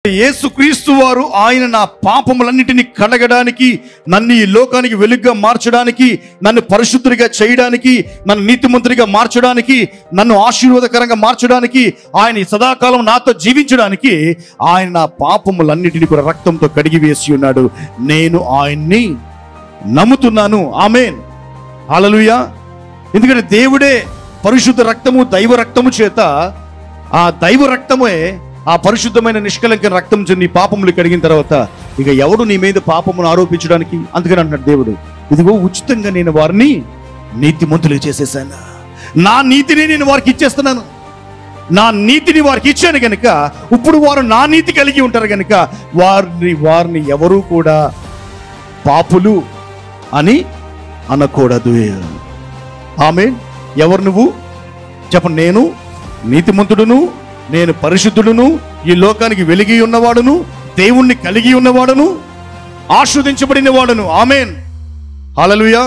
యేసుక్రీస్తు వారు ఆయన నా పాపములన్నిటిని కడగడానికి, నన్ను ఈ లోకానికి వెలుగుగా మార్చడానికి, నన్ను పరిశుద్ధుడిగా చేయడానికి, నన్ను నీతిమంతుడిగా మార్చడానికి, నన్ను ఆశీర్వాదకరంగా మార్చడానికి, ఆయన సదాకాలం నాతో జీవించడానికి ఆయన నా పాపములన్నిటిని కూడా రక్తంతో కడిగి వేసి ఉన్నాడు. నేను ఆయన్ని నమ్ముతున్నాను. ఆమేన్, హల్లెలూయా. ఎందుకంటే దేవుడే పరిశుద్ధ రక్తము, దైవ రక్తము చేత, ఆ దైవ రక్తమే, ఆ పరిశుద్ధమైన నిష్కలంకమైన రక్తం నీ పాపములు కడిగిన తర్వాత ఇక ఎవడు నీ మీద పాపమును ఆరోపించడానికి? అందుకని అంటున్నాడు దేవుడు, ఇదిగో ఉచితంగా నేను వారిని నీతిమంతులుగా చేసేసాను. నా నీతిని నేను వారికి ఇచ్చేస్తున్నాను. నా నీతిని వారికి ఇచ్చాను కనుక ఇప్పుడు వారు నా నీతి కలిగి ఉంటారు కనుక వారిని ఎవరు కూడా పాపులు అని అనకూడదు. ఆమేన్. ఎవరు నువ్వు చెప్పండి. నేను నీతిమంతుడును, నేను పరిశుద్ధుడును, ఈ లోకానికి వెలిగి ఉన్నవాడును, దేవుణ్ణి కలిగి ఉన్నవాడును, ఆశీర్వదించబడిన వాడును. ఆమేన్, హల్లెలూయా.